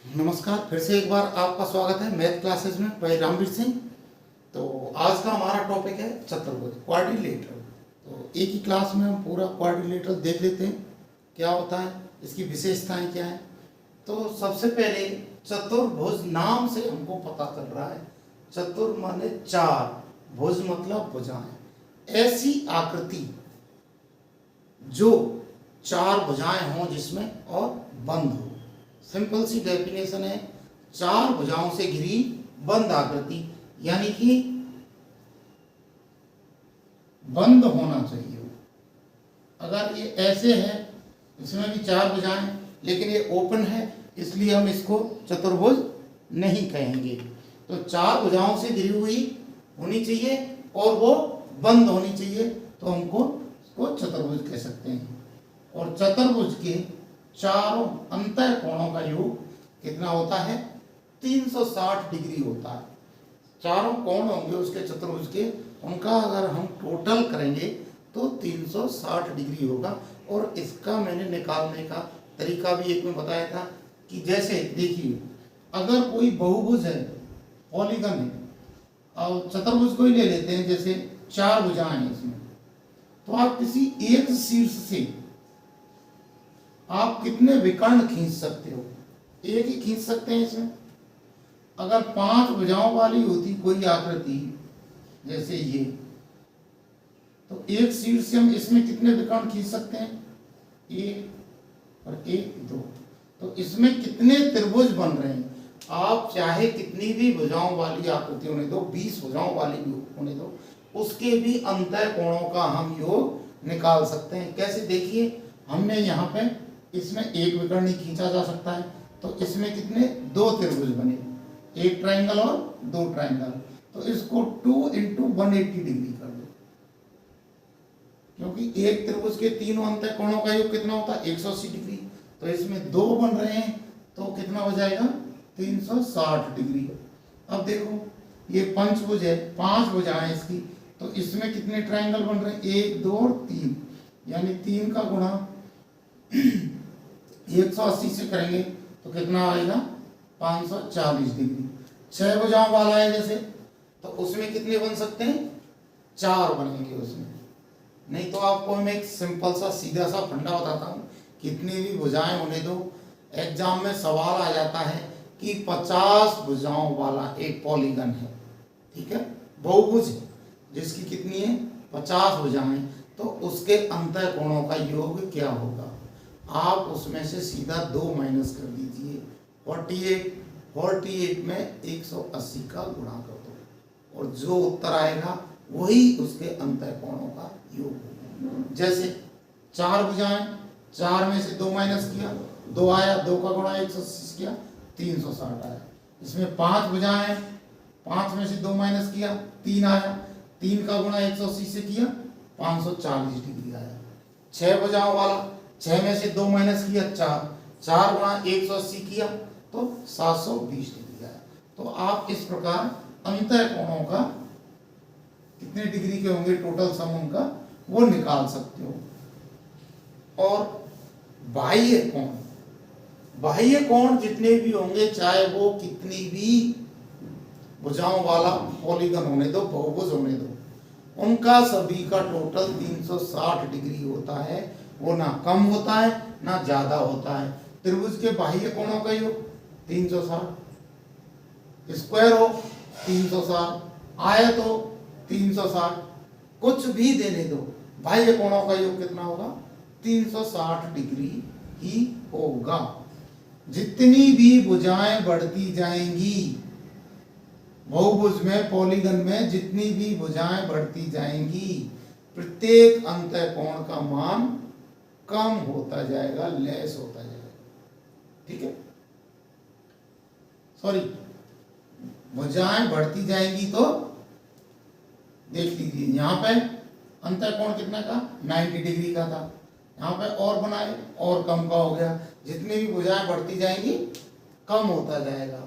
नमस्कार, फिर से एक बार आपका स्वागत है मैथ क्लासेस में भाई रामवीर सिंह। तो आज का हमारा टॉपिक है चतुर्भुज क्वाड्रिलेटरल। तो एक ही क्लास में हम पूरा क्वाड्रिलेटरल देख लेते हैं क्या होता है, इसकी विशेषताएं क्या है। तो सबसे पहले चतुर्भुज नाम से हमको पता चल रहा है, चतुर माने चार, भुज मतलब भुजाएं, ऐसी आकृति जो चार भुजाएं हों जिसमें और बंद हो। सिंपल सी डेफिनेशन है, चार भुजाओं से घिरी बंद आकृति, यानी कि बंद होना चाहिए। अगर ये ऐसे है, इसमें भी चार भुजाएं लेकिन ये ओपन है, इसलिए हम इसको चतुर्भुज नहीं कहेंगे। तो चार भुजाओं से घिरी हुई होनी चाहिए और वो बंद होनी चाहिए, तो हमको इसको चतुर्भुज कह सकते हैं। और चतुर्भुज के चारों अंतर कोणों का योग कितना होता है? 360 डिग्री होता है। चारों कोण होंगे उसके चतुर्भुज के, उनका अगर हम टोटल करेंगे तो 360 डिग्री होगा। और इसका मैंने निकालने का तरीका भी एक में बताया था कि जैसे देखिए, अगर कोई बहुभुज है, पॉलीगन है, और चतुर्भुज को ही ले लेते हैं, जैसे चार भुजाएं हैं इसमें, तो आप किसी एक शीर्ष से आप कितने विकर्ण खींच सकते हो? एक ही खींच सकते हैं इसमें। अगर पांच भुजाओं वाली होती कोई आकृति जैसे ये, तो एक शीर्ष से हम इसमें कितने विकर्ण खींच सकते हैं? एक और एक, दो। तो इसमें कितने त्रिभुज बन रहे हैं? आप चाहे कितनी भी भुजाओं वाली आकृति होने दो, 20 भुजाओं वाली भी होने दो, उसके भी अंतर कोणों का हम योग निकाल सकते हैं। कैसे? देखिए, हमने यहाँ पे इसमें एक विकर्ण ही खींचा जा सकता है, तो इसमें कितने? दो त्रिभुज बने, एक ट्रायंगल और दो ट्रायंगल। तो इसको 2 × 180 डिग्री कर दो, क्योंकि एक त्रिभुज के तीनों अंतर कोणों का योग कितना होता है? 180 डिग्री। तो इसमें दो बन रहे हैं, तो कितना हो जाएगा? 360 डिग्री। अब देखो, ये पंचभुज है, पांच भुजाएं इसकी, तो इसमें कितने ट्रायंगल बन रहे हैं? 1, 2 और 3, यानी 3 का गुणा 180 से करेंगे तो कितना आएगा? 540 डिग्री। छह भुजाओं वाला है जैसे, तो उसमें कितने बन सकते हैं? चार बनेंगे उसमें। नहीं तो आपको मैं एक सिंपल सा सीधा सा फंडा बताता हूँ, कितनी भी भुजाएं होने दो, एग्जाम में सवाल आ जाता है कि 50 भुजाओं वाला एक पॉलीगन है, ठीक है, बहुभुज है, जिसकी कितनी है? 50 भुजाएं, तो उसके अंतर कोणों का योग क्या होगा? आप उसमें से सीधा 2 माइनस कर दीजिए, 48 में 180 का गुणा कर दो, और जो उत्तर आएगा वही उसके अंतर कोणों का योग होगा। जैसे चार भुजाएं, चार में से 2 माइनस किया, 2 आया, 2 का गुणा 180 किया, 360 आया। इसमें पांच भुजाएं, 5 में से 2 माइनस किया, 3 आया, 3 का गुणा 180 से किया, 540 डिग्री आया। छह भुजाओं वाला, 6 में से 2 माइनस किया, 4, 4 गुणा 180 किया तो 720 डिग्री आया। तो आप इस प्रकार अंतर कोणों का कितने डिग्री के होंगे टोटल सम उनका, वो निकाल सकते हो। और बाह्य कोण, बाह्य कोण जितने भी होंगे, चाहे वो कितनी भी भुजाओं वाला पॉलीगन होने दो, बहुभुज होने दो, उनका सभी का टोटल 360 डिग्री होता है। वो ना कम होता है ना ज्यादा होता है। त्रिभुज के बाह्य कोणों का योग 360, स्क्वायर हो 360, आयत हो 360, कुछ भी देने दो, बाह्य कोणों का योग कितना होगा? 360 डिग्री ही होगा। जितनी भी भुजाएं बढ़ती जाएंगी बहुभुज में, पॉलीगन में जितनी भी भुजाएं बढ़ती जाएंगी, प्रत्येक अंतर कोण का मान कम होता जाएगा, लेस होता जाएगा, ठीक है। सॉरी, भुजाएं बढ़ती जाएंगी तो देख लीजिए, यहाँ पे अंतर कोण कितना का? 90 डिग्री का था, यहाँ पे और बनाए और कम का हो गया। जितनी भी भुजाएं बढ़ती जाएंगी कम होता जाएगा,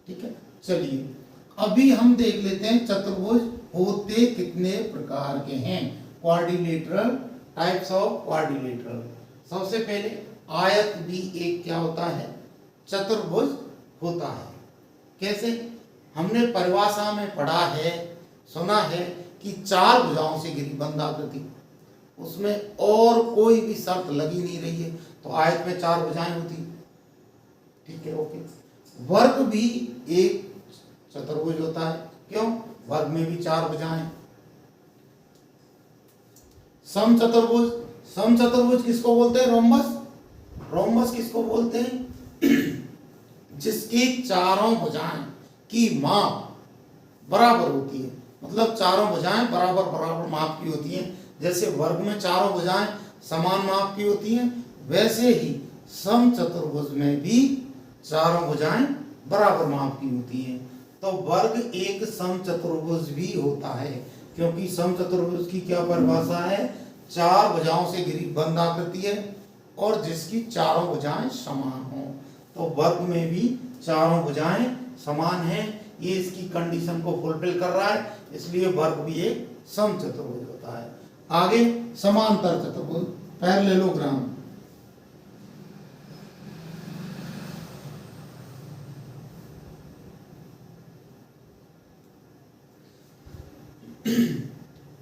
ठीक है। चलिए अभी हम देख लेते हैं चतुर्भुज होते कितने प्रकार के हैं, क्वाड्रिलेटरल, टाइप्स ऑफ क्वाड्रिलेटरल। सबसे पहले आयत भी एक क्या होता है? चतुर्भुज होता है। कैसे? हमने परिभाषा में पढ़ा है, सुना है कि चार भुजाओं से घिरी बंद आकृति, उसमें और कोई भी शर्त लगी नहीं रही है, तो आयत में चार भुजाएं होती। ठीक है, ओके। वर्ग भी एक चतुर्भुज होता है। क्यों? वर्ग में भी चार भुजाएं। समचतुर्भुज, समचतुर्भुज किसको बोलते हैं? रोम्बस। रोम्बस किसको बोलते हैं? जिसकी चारों भुजाएं की माप बराबर होती है, मतलब चारों भुजाएं बराबर बराबर माप की होती हैं। जैसे वर्ग में चारों भुजाएं समान माप की होती हैं, वैसे ही समचतुर्भुज में भी चारों भुजाएं बराबर माप की होती हैं। तो वर्ग एक समचतुर्भुज भी होता है, क्योंकि समचतुर्भुज की क्या परिभाषा है? चार भुजाओं से घिरी बंद आकृति है और जिसकी चारों भुजाएं समान हो। तो वर्ग में भी चारों भुजाएं समान हैं, ये इसकी कंडीशन को फुलफिल कर रहा है, इसलिए वर्ग भी एक समचतुर्भुज होता है। आगे समांतर चतुर्भुज, पैरेललोग्राम।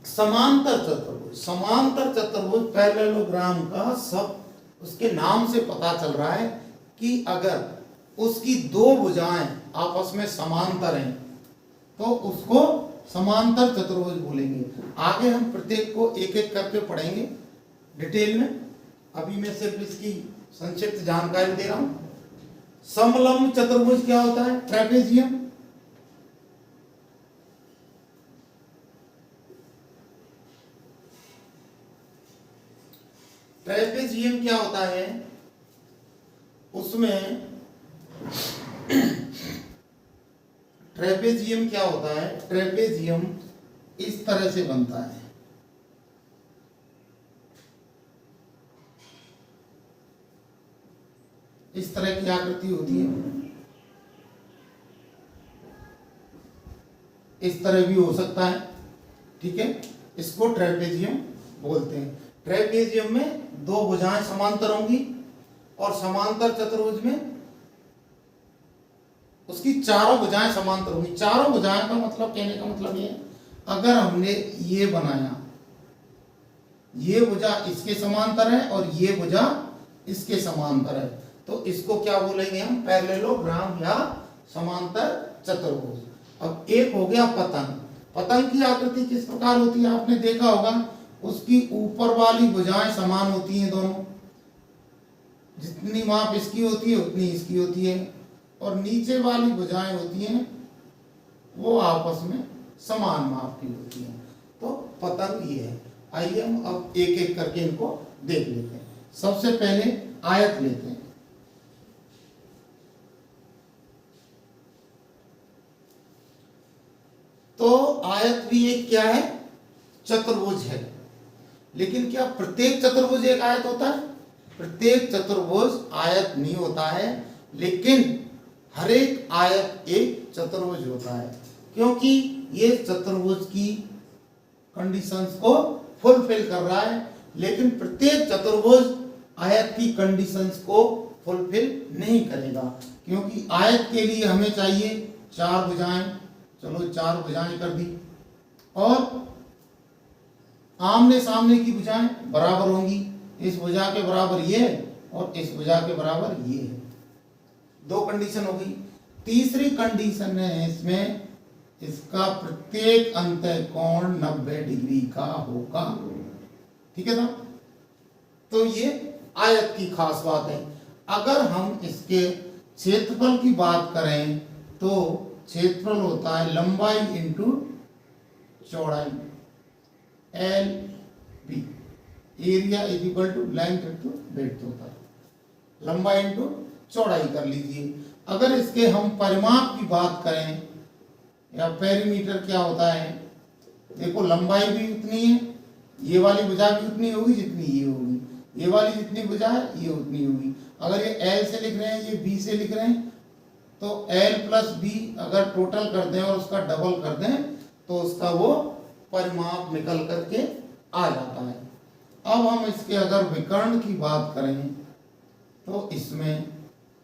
समांतर चतुर्भुज, समांतर चतुर्भुज पैरेललोग्राम का सब उसके नाम से पता चल रहा है कि अगर उसकी दो भुजाएं आपस में समांतर हैं तो उसको समांतर चतुर्भुज बोलेंगे। आगे हम प्रत्येक को एक एक करके पढ़ेंगे डिटेल में, अभी मैं सिर्फ इसकी संक्षिप्त जानकारी दे रहा हूं। समलंब चतुर्भुज क्या होता है? ट्रेपेजियम। ट्रेपेजियम क्या होता है? उसमें ट्रेपेजियम क्या होता है? ट्रेपेजियम इस तरह से बनता है, इस तरह की आकृति होती है, इस तरह भी हो सकता है। ठीक है, इसको ट्रेपेजियम बोलते हैं। ट्रेपेजियम में दो भुजाएं समांतर होंगी और समांतर चतुर्भुज में उसकी चारों भुजाएं समांतर होंगी। चारों भुजाएं का मतलब, कहने का मतलब ये है, अगर हमने ये बनाया, ये भुजा इसके समांतर है और ये भुजा इसके समांतर है, तो इसको क्या बोलेंगे हम? पैरेललोग्राम या समांतर चतुर्भुज। अब एक हो गया पतंग। पतंग की आकृति किस प्रकार होती है? आपने देखा होगा, उसकी ऊपर वाली भुजाएं समान होती हैं दोनों, जितनी माप इसकी होती है उतनी इसकी होती है, और नीचे वाली भुजाएं होती हैं वो आपस में समान माप की होती हैं। तो पतंग ये है। आइए हम अब एक एक करके इनको देख लेते हैं। सबसे पहले आयत लेते हैं। तो आयत भी एक क्या है? चतुर्भुज है। लेकिन क्या प्रत्येक चतुर्भुज एक आयत होता है? प्रत्येक चतुर्भुज आयत नहीं होता है, लेकिन हर एक आयत एक चतुर्भुज होता है, क्योंकि ये चतुर्भुज की कंडीशंस को फुलफिल कर रहा है। लेकिन प्रत्येक चतुर्भुज आयत की कंडीशंस को फुलफिल नहीं करेगा, क्योंकि आयत के लिए हमें चाहिए चार भुजाएं। चलो चार भुजाएं कर दी, और आमने सामने की भुजाएं बराबर होंगी। इस भुजा के बराबर ये और इस भुजा के बराबर ये है। दो कंडीशन हो गई। तीसरी कंडीशन है इसमें, इसका प्रत्येक अंतः कोण 90 डिग्री का होगा। ठीक है ना? तो ये आयत की खास बात है। अगर हम इसके क्षेत्रफल की बात करें तो क्षेत्रफल होता है लंबाई इंटू चौड़ाई, L B. Area is equal to length into breadth होता है, लंबाई इंटू चौड़ाई कर लीजिए। अगर इसके हम परिमाप की बात करें या पेरीमीटर क्या होता है, देखो लंबाई भी उतनी है, ये वाली भुजा भी उतनी होगी जितनी ये होगी, ये वाली जितनी भुजा है ये उतनी होगी। अगर ये एल से लिख रहे हैं, ये बी से लिख रहे हैं, तो एल प्लस बी अगर टोटल कर दें और उसका डबल कर दें तो उसका वो परिमाप निकल करके आ जाता है। अब हम इसके अगर विकर्ण की बात करें तो इसमें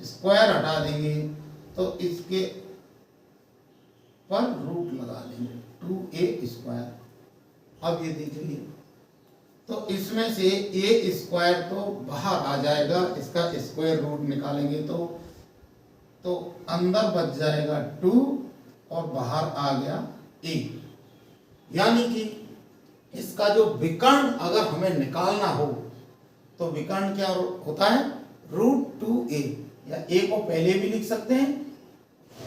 स्क्वायर हटा देंगे तो इसके पर रूट लगा देंगे 2a²। अब ये देखिए तो इसमें से a² तो बाहर आ जाएगा, इसका स्क्वायर रूट निकालेंगे तो अंदर बच जाएगा 2 और बाहर आ गया a। यानी कि इसका जो विकर्ण अगर हमें निकालना हो तो विकर्ण क्या होता है, √2a। या a को पहले भी लिख सकते हैं,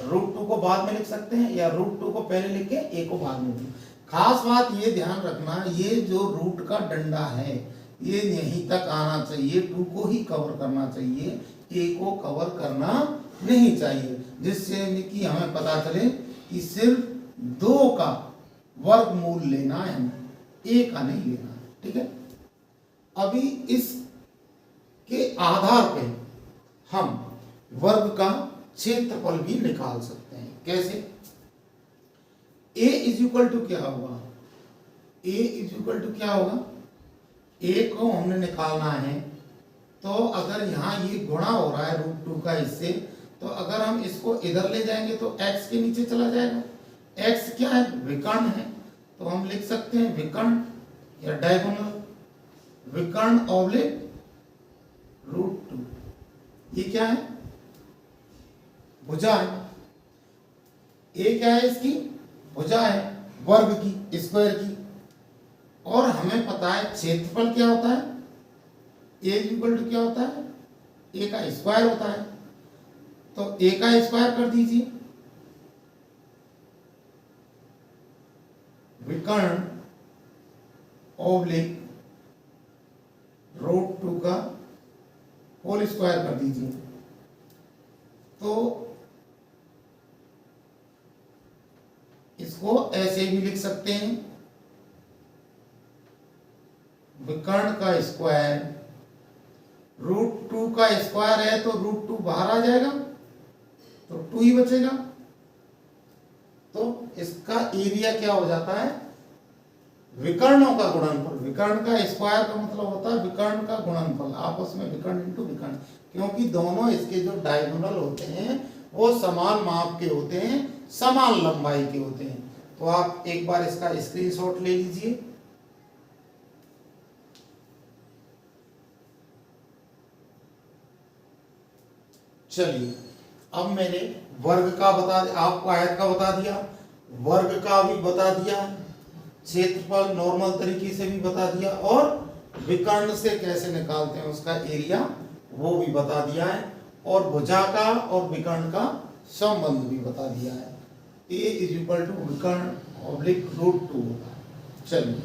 √2 को बाद में लिख सकते हैं, या √2 को पहले लिख के a को बाद में। खास बात ये ध्यान रखना, ये जो रूट का डंडा है ये यहीं तक आना चाहिए, 2 को ही कवर करना चाहिए, a को कवर करना नहीं चाहिए, जिससे कि हमें पता चले कि सिर्फ 2 का वर्गमूल लेना है, a का नहीं लेना। ठीक है, अभी इसके आधार पे हम वर्ग का क्षेत्रफल भी निकाल सकते हैं। कैसे? a इक्वल टू क्या होगा, a इक्वल टू क्या होगा, a को हमने निकालना है तो अगर यहाँ ये गुणा हो रहा है √2 का इससे, तो अगर हम इसको इधर ले जाएंगे तो x के नीचे चला जाएगा। x क्या है, विकर्ण है, तो हम लिख सकते हैं विकर्ण या डायगोनल, विकर्ण ऑब्लिक √2। ये क्या है, भुजा है। ए क्या है, इसकी भुजा है, वर्ग की, स्क्वायर की। और हमें पता है क्षेत्रफल क्या होता है, ए इक्वल टू क्या होता है, ए का स्क्वायर होता है। तो ए का स्क्वायर कर दीजिए, विकर्ण ऑब्लिक √2 का होल स्क्वायर कर दीजिए। तो इसको ऐसे भी लिख सकते हैं, विकर्ण का स्क्वायर, √2 का स्क्वायर है तो √2 बाहर आ जाएगा तो 2 ही बचेगा। तो इसका एरिया क्या हो जाता है, विकर्णों का गुणनफल। विकर्ण का स्क्वायर का मतलब होता है विकर्ण का गुणनफल, आपस में विकर्ण इंटू विकर्ण, क्योंकि दोनों इसके जो डायगोनल होते हैं वो समान माप के होते हैं, समान लंबाई के होते हैं। तो आप एक बार इसका स्क्रीनशॉट ले लीजिए। चलिए, अब मैंने वर्ग का बता दिया, आपको आयत का बता दिया, वर्ग का भी बता दिया, क्षेत्रफल नॉर्मल तरीके से भी बता दिया, और विकर्ण से कैसे निकालते हैं उसका एरिया वो भी बता दिया है, और भुजा का और विकर्ण का संबंध भी बता दिया है। a इक्वल टू विकर्ण ऑब्लिक √2 होता है। चलिए,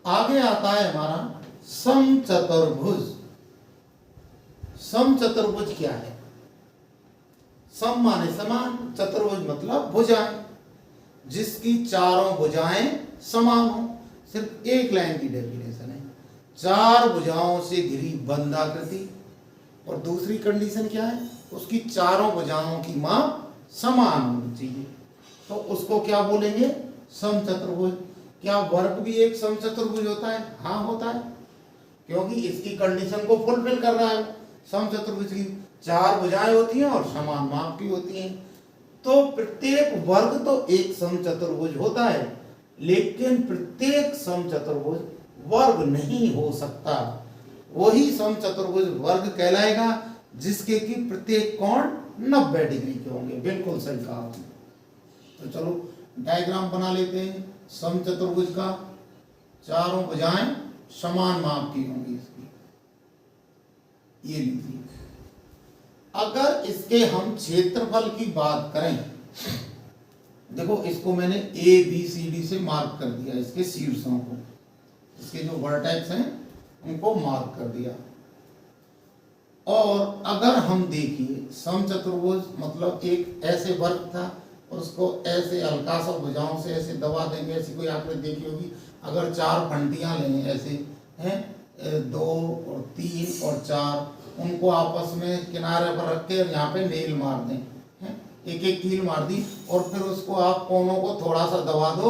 आगे आता है हमारा समचतुर्भुज। समचतुर्भुज क्या है, सम माने समान, चतुर्भुज मतलब भुजाएं, जिसकी चारों भुजाएं समान हो। सिर्फ एक लाइन की डेफिनेशन है, 4 भुजाओं से घिरी बंधाकृति। और दूसरी कंडीशन क्या है, उसकी चारों भुजाओं की माप समान होनी चाहिए। तो उसको क्या बोलेंगे, समचतुर्भुज। क्या वर्ग भी एक समचतुर्भुज होता है? हाँ होता है, क्योंकि इसकी कंडीशन को फुलफिल कर रहा है। समचतुर्भुज की 4 भुजाएं होती हैं और समान माप की होती हैं। तो प्रत्येक वर्ग तो एक समचतुर्भुज होता है, लेकिन प्रत्येक समचतुर्भुज वर्ग नहीं हो सकता। वही समचतुर्भुज वर्ग कहलाएगा जिसके कि प्रत्येक कोण 90 डिग्री के होंगे। बिल्कुल सही कहा आपने। तो चलो डायग्राम बना लेते हैं समचतुर्भुज का। चारों भुजाएं समान माप की होंगी इसकी। ये लीजिए, अगर इसके हम क्षेत्रफल की बात करें, देखो इसको मैंने ABCD से मार्क कर दिया, इसके शीर्षों को, इसके जो वर्टेक्स हैं उनको मार्क कर दिया। और अगर हम देखिए समचतुर्भुज मतलब एक ऐसे वर्ग था, उसको ऐसे हल्का सा भुजाओं से ऐसे दबा देंगे। ऐसी कोई आपने देखी होगी, अगर 4 फंटियां लें ऐसे हैं, 2 और 3 और 4, उनको आपस में किनारे पर रख के यहाँ पे नेल मार दें, हैं, एक एक कील मार दी, और फिर उसको आप कोनों को थोड़ा सा दबा दो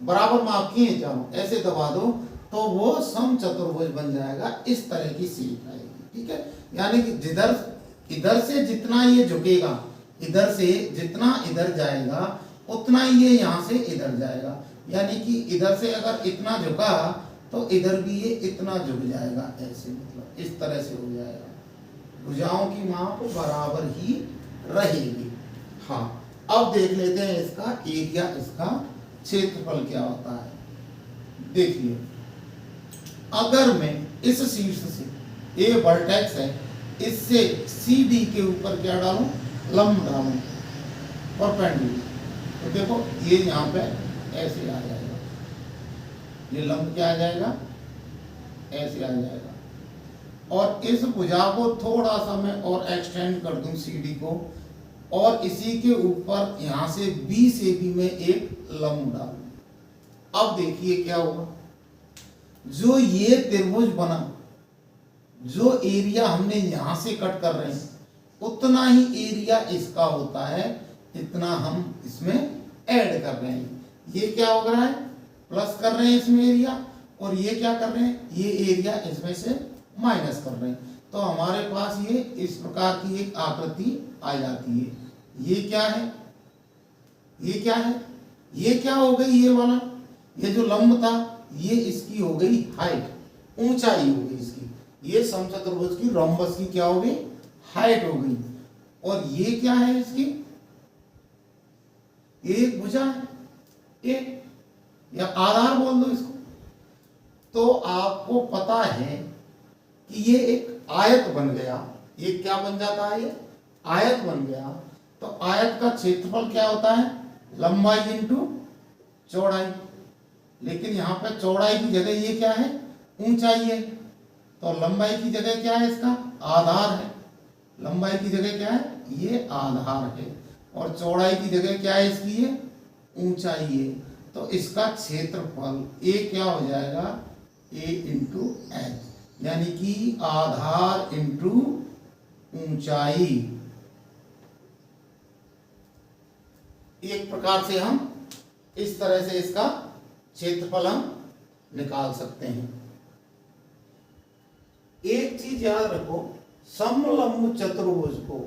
बराबर माप किए चारों, ऐसे दबा दो तो वो समचतुर्भुज बन जाएगा। इस तरह की सीट आएगी, ठीक है। यानी कि जिधर इधर से जितना ये झुकेगा, इधर से जितना इधर जाएगा उतना ही ये यहाँ से इधर जाएगा। यानी कि इधर से अगर इतना झुका तो इधर भी ये इतना झुक जाएगा, ऐसे मतलब इस तरह से हो जाएगा। भुजाओं की माप बराबर ही रहेगी। हाँ, अब देख लेते हैं इसका एरिया, इसका क्षेत्रफल क्या होता है। देखिए, अगर मैं इस शीर्ष से, ये वर्टेक्स है, इससे CD के ऊपर क्या डालूं, लंब डालूं परपेंडिकुलर, तो देखो ये यहाँ पे ऐसे आ जाएगा, ये लंब क्या आ जाएगा, ऐसे आ जाएगा। और इस भुजा को थोड़ा सा मैं और एक्सटेंड कर दूं CD को, और इसी के ऊपर यहाँ से B से भी मैं एक लंब डालूं। अब देखिए क्या होगा, जो ये त्रिभुज बना, जो एरिया हमने यहां से कट कर रहे हैं उतना ही एरिया इसका होता है, इतना हम इसमें ऐड कर रहे हैं। ये क्या हो रहा है, प्लस कर रहे हैं इसमें एरिया, और ये क्या कर रहे हैं, ये एरिया इसमें से माइनस कर रहे हैं। तो हमारे पास ये इस प्रकार की एक आकृति आ जाती है। ये क्या है, ये क्या है, ये क्या हो गई, ये वाला, ये जो लंब था ये इसकी हो गई हाइट, ऊंचाई हो गई इसकी। ये समचतुर्भुज की रोम्बस की क्या हो गई, हाइट हो गई। और ये क्या है, इसकी एक भुजा है, एक या आधार बोल दो इसको। तो आपको पता है कि ये एक आयत बन गया। ये क्या बन जाता है, ये आयत बन गया। तो आयत का क्षेत्रफल क्या होता है, लंबाई इंटू चौड़ाई। लेकिन यहाँ पे चौड़ाई की जगह ये क्या है, ऊंचाई है। तो लंबाई की जगह क्या है, इसका आधार है। लंबाई की जगह क्या है, ये आधार है। और चौड़ाई की जगह क्या है इसकी, ये ऊंचाई है। तो इसका क्षेत्रफल ए क्या हो जाएगा, ए इंटू एच, यानी कि आधार इंटू ऊंचाई। एक प्रकार से हम इस तरह से इसका क्षेत्रफल हम निकाल सकते हैं। एक चीज याद रखो, समलंब चतुर्भुज को,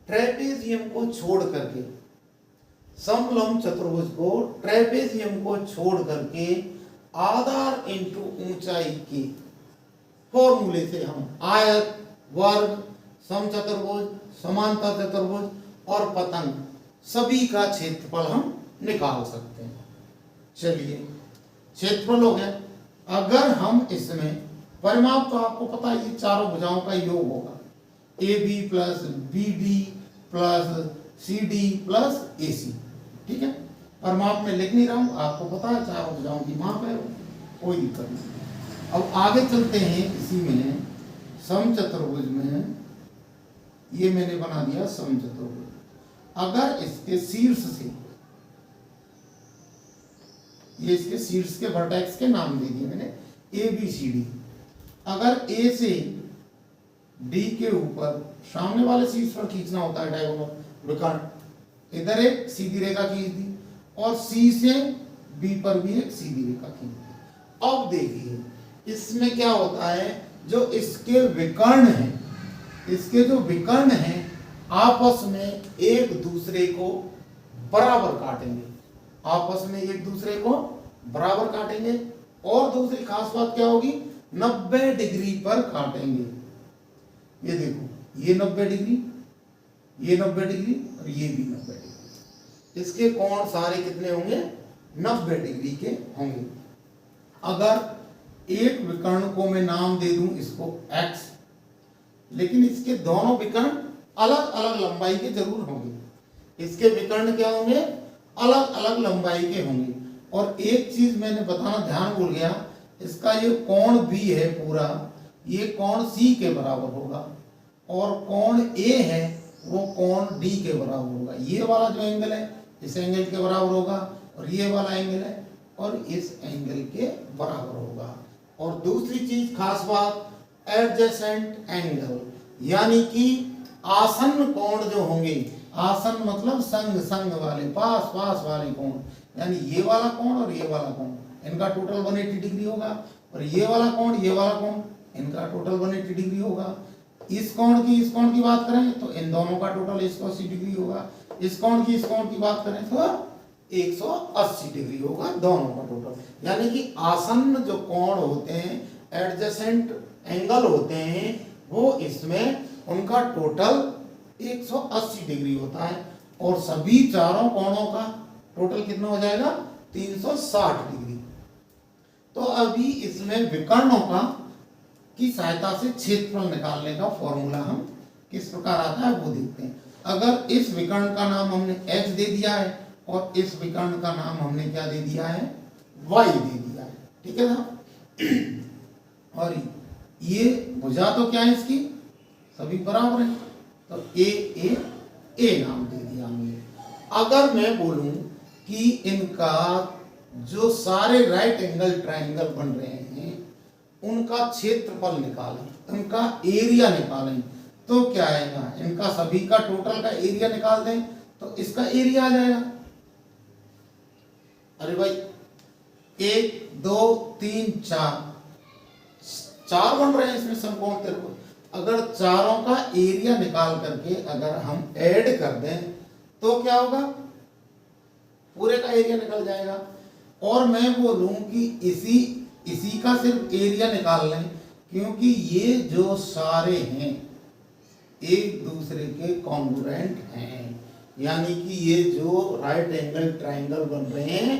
ट्रेपेजियम को छोड़ करके, समलंब चतुर्भुज को ट्रेपेजियम को छोड़ करके आधार इंटू ऊंचाई के फॉर्मूले से हम आयत, वर्ग, समचतुर्भुज, समांतर चतुर्भुज और पतंग सभी का क्षेत्रफल हम निकाल सकते हैं। चलिए, क्षेत्रफल हो गया। अगर हम इसमें परिमाप, तो आपको पता है ये चारों भुजाओं का योग होगा, AB plus BD plus CD plus AC, ठीक है। परिमाप में लिख नहीं रहा हूं, आपको पता है चारों भुजाओं की माप है, कोई दिक्कत नहीं। अब आगे चलते हैं, इसी में समचतुर्भुज में ये मैंने बना दिया समचतुर्भुज। अगर इसके शीर्ष से, ये इसके शीर्ष के वर्टेक्स के नाम दे दिए मैंने ABCD। अगर A से D के ऊपर सामने वाले शीर्ष पर खींचना होता है डायगोनल विकर्ण, इधर एक सीधी रेखा खींच दी और C से B पर भी एक सीधी रेखा खींच दी। अब देखिए इसमें क्या होता है, जो इसके विकर्ण हैं, इसके जो विकर्ण हैं आपस में एक दूसरे को बराबर काटेंगे, आपस में एक दूसरे को बराबर काटेंगे। और दूसरी खास बात क्या होगी, 90 डिग्री पर काटेंगे। ये देखो, ये 90 डिग्री, ये 90 डिग्री और ये भी 90 डिग्री। इसके कोण सारे कितने होंगे, 90 डिग्री के होंगे। अगर एक विकर्ण को मैं नाम दे दूं इसको x, लेकिन इसके दोनों विकर्ण अलग अलग लंबाई के जरूर होंगे। इसके विकर्ण क्या होंगे, अलग अलग लंबाई के होंगे। और एक चीज मैंने बताना ध्यान भूल गया, इसका ये कोण भी है पूरा, ये कोण C के बराबर होगा, और कोण A है वो कोण D के बराबर होगा। ये वाला जो एंगल है इस एंगल के बराबर होगा, और ये वाला एंगल है और इस एंगल के बराबर होगा। और दूसरी चीज खास बात, एडजेसेंट एंगल, यानी कि आसन्न कोण जो होंगे, आसन मतलब संग संग वाले, पास पास वाले कोण, यानी ये वाला कोण और ये वाला कोण, इनका टोटल 180 डिग्री होगा। और ये वाला कोण, ये वाला कोण, इनका टोटल 180 डिग्री होगा। इस कोण की बात करें तो इन दोनों का टोटल 180 डिग्री होगा। इस कोण की बात करें तो 180 डिग्री होगा दोनों का टोटल। यानी कि आसन्न जो कोण होते हैं, एडजेसेंट एंगल होते हैं, वो इसमें उनका टोटल 180 डिग्री होता है। और सभी चारों कोणों का टोटल कितना हो जाएगा? 360 डिग्री। तो अभी इसमें विकर्णों का की सहायता से क्षेत्रफल निकालने का फॉर्मूला हम किस प्रकार आता है वो देखते हैं। अगर इस विकर्ण का नाम हमने x दे दिया है और इस विकर्ण का नाम हमने क्या दे दिया है? y दे दिया है, ठीक है ना। और ये भुजा तो क्या है इसकी? सभी बराबर है, तो ए नाम दे दिया हमने। अगर मैं बोलूं कि इनका जो सारे राइट एंगल ट्रायंगल बन रहे हैं उनका क्षेत्रफल निकालें, उनका एरिया निकालें, तो क्या आएगा? इनका सभी का टोटल का एरिया निकाल दें तो इसका एरिया आ जाएगा। अरे भाई 1 2 3 4 बन रहे हैं इसमें समकोण त्रिभुज। अगर चारों का एरिया निकाल करके अगर हम ऐड कर दें तो क्या होगा? पूरे का एरिया निकल जाएगा। और मैं बोलूं कि इसी का सिर्फ एरिया निकाल लें, क्योंकि ये जो सारे हैं एक दूसरे के कॉन्ग्रुएंट हैं, यानी कि ये जो राइट एंगल ट्रायंगल बन रहे हैं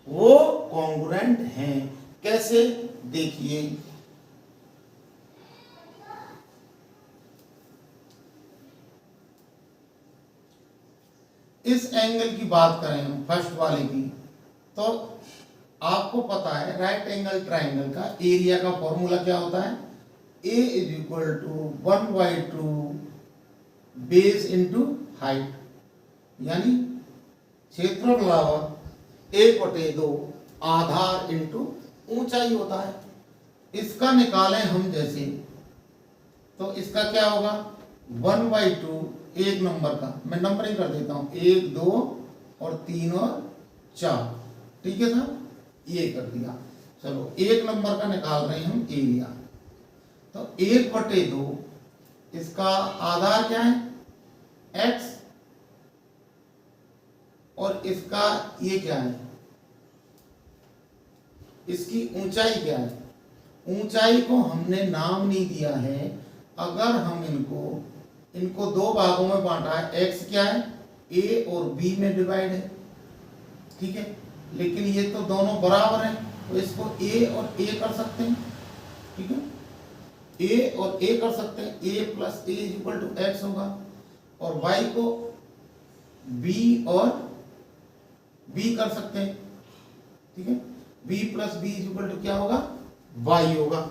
वो कॉन्ग्रुएंट हैं। कैसे? देखिए, इस एंगल की बात करें हम फर्स्ट वाले की, तो आपको पता है राइट एंगल ट्रायंगल का एरिया का फॉर्मूला क्या होता है? A = 1/2 बेस इंटू हाइट, यानी क्षेत्रफल बराबर 1/2 आधार इंटू ऊंचाई होता है। इसका निकालें हम जैसे, तो इसका क्या होगा? 1/2 एक नंबर का, मैं नंबरिंग कर देता हूं, 1 2 और 3 और 4, ठीक है ना, ये कर दिया। चलो एक नंबर का निकाल रहे हैं हम एरिया, तो 1/2 इसका आधार क्या है? x, और इसका ये क्या है? इसकी ऊंचाई क्या है? ऊंचाई को हमने नाम नहीं दिया है। अगर हम इनको दो भागों में बांटा है, x क्या है? a और b में डिवाइड है, ठीक है, लेकिन ये तो दोनों बराबर हैं, तो इसको a और a कर सकते हैं, ठीक है, a और a कर सकते हैं, a + a = x होगा, और y को b और b कर सकते हैं, ठीक है, b + b = क्या होगा? y होगा।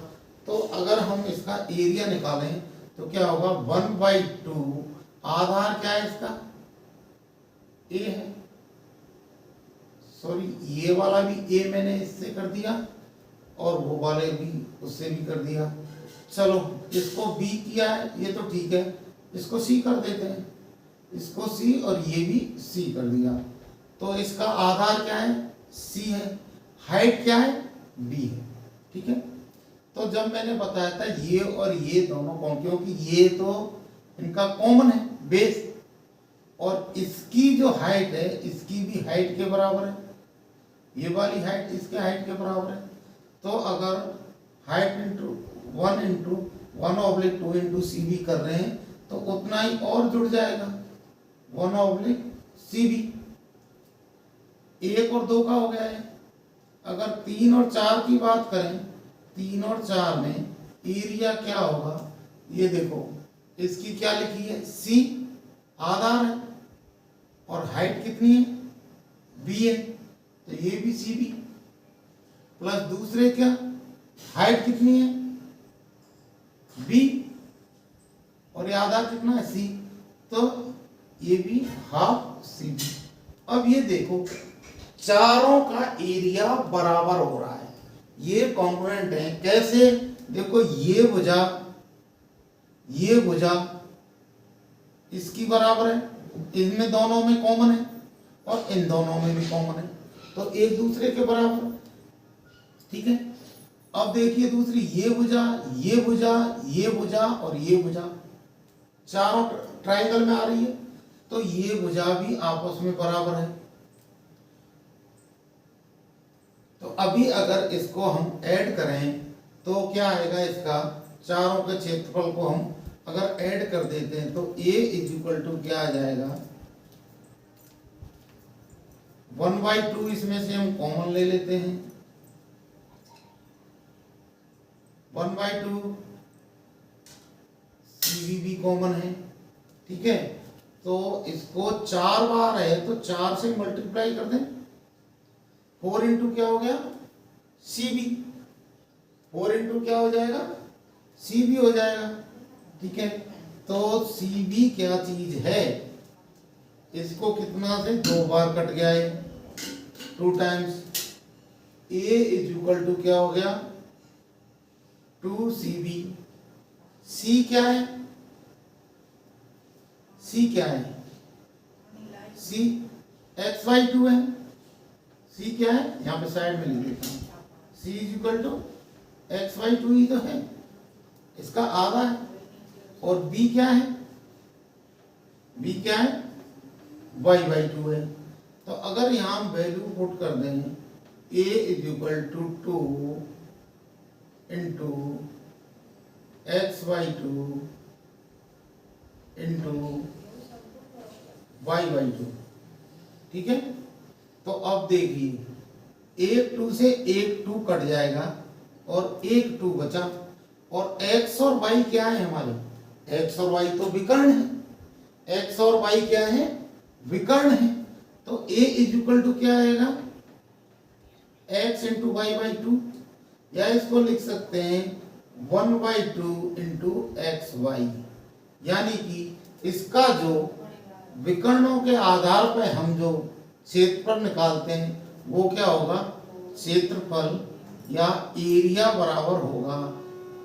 तो अगर हम इसका एरिया निकालें तो क्या होगा? 1/2 आधार क्या है इसका? a है, सॉरी ये वाला भी a मैंने इससे कर दिया और वो वाले भी उससे भी कर दिया। चलो इसको b किया है, ये तो ठीक है, इसको c कर देते हैं, इसको c और ये भी c कर दिया। तो इसका आधार क्या है? c है, हाइट क्या है? b है, ठीक है। तो जब मैंने बताया था ये और ये दोनों कौन, क्योंकि ये तो इनका कॉमन है बेस, और इसकी जो हाइट है इसकी भी हाइट के बराबर है, ये वाली हाइट इसके हाइट के बराबर है। तो अगर height into 1/2 into C B कर रहे हैं तो उतना ही और जुड़ जाएगा, 1/CB। 1 और 2 का हो गया है। अगर 3 और 4 की बात करें, 3 और 4 में एरिया क्या होगा? ये देखो, इसकी क्या लिखी है? C आधार है, और हाइट कितनी है? B है, तो ये भी CB प्लस दूसरे क्या हाइट कितनी है? B, और ये आधार कितना है? C, तो ये भी 1/2 CB। अब ये देखो चारों का एरिया बराबर हो रहा है, ये कॉन्ग्रुएंट है। कैसे? देखो ये भुजा इसकी बराबर है इनमें दोनों में कॉमन है और इन दोनों में भी कॉमन है, तो एक दूसरे के बराबर। ठीक है, अब देखिए दूसरी, ये भुजा, ये भुजा, ये भुजा और ये भुजा चारों ट्रायंगल में आ रही है, तो ये भुजा भी आपस में बराबर है। तो अभी अगर इसको हम ऐड करें तो क्या आएगा, इसका चारों के क्षेत्रफल को हम अगर ऐड कर देते हैं तो a इज इक्वल टू क्या आ जाएगा, 1/2। इसमें से हम कॉमन ले लेते हैं, 1/2। CV भी कॉमन है। ठीक है, तो इसको 4 बार है तो 4 से मल्टीप्लाई कर दें, 4 इंटू क्या हो गया, CV। 4 इंटू क्या हो जाएगा, CV हो जाएगा। ठीक है, तो CV क्या चीज है, इसको कितना से 2 बार कट गया है, 2 times. A is equal to क्या हो गया, 2CV। C क्या है, C क्या है, C x/2 है। C क्या है, यहाँ पे साइड में लिख देता हूँ, C is equal to x/2 ही तो है, इसका आधा है। और B क्या है, B क्या है, y/2 है। तो अगर यहाँ हम वैल्यू पुट कर दें, A is equal to 2 into x/2 into y/2। ठीक है, तो अब देखिए एक 2 से एक 2 कट जाएगा और एक 2 बचा, और x और y क्या है हमारे, x और y तो विकर्ण है, x और y क्या है, विकर्ण है। तो a इज इक्वल टू क्या आएगा, x इंटू y/2, या इसको लिख सकते हैं 1/2 इंटू xy। यानी कि इसका जो विकर्णों के आधार पर हम जो क्षेत्रफल निकालते हैं वो क्या होगा, क्षेत्रफल या एरिया बराबर होगा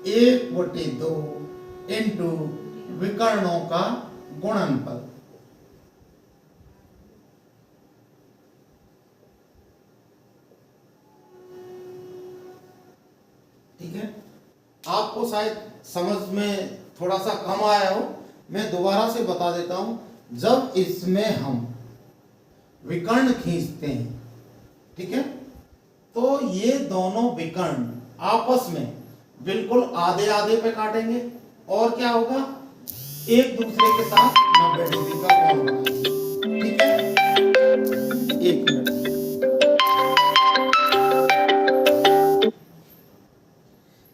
1/2 इंटू विकर्णों का गुणनफल। ठीक है, आपको शायद समझ में थोड़ा सा कम आया हो, मैं दोबारा से बता देता हूं। जब इसमें हम विकर्ण खींचते हैं, ठीक है, तो ये दोनों विकर्ण आपस में बिल्कुल आधे आधे पे काटेंगे और क्या होगा, एक दूसरे के साथ 90 डिग्री का कोण बनाएंगे। ठीक है, एक मिनट,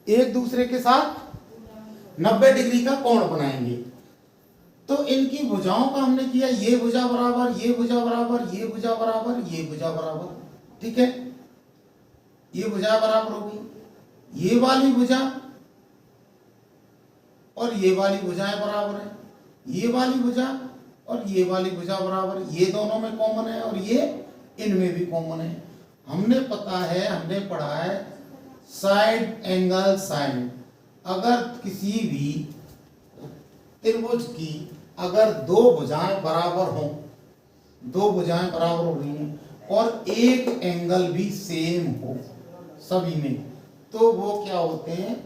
एक दूसरे के साथ 90 डिग्री का कोण बनाएंगे। तो इनकी भुजाओं का हमने किया, ये भुजा बराबर, ये भुजा बराबर, ये भुजा बराबर, ये भुजा बराबर। ठीक है, ये भुजा बराबर होगी, ये वाली भुजा और ये वाली भुजाएं बराबर है, ये वाली भुजा और ये वाली भुजा बराबर, ये दोनों में कॉमन है और ये इनमें भी कॉमन है। हमने पता है, हमने पढ़ा है साइड एंगल साइड। अगर किसी भी त्रिभुज की अगर दो भुजाएं बराबर हों, दो भुजाएं बराबर हो रही हैं और एक एंगल भी सेम हो सभी में, तो वो क्या होते हैं,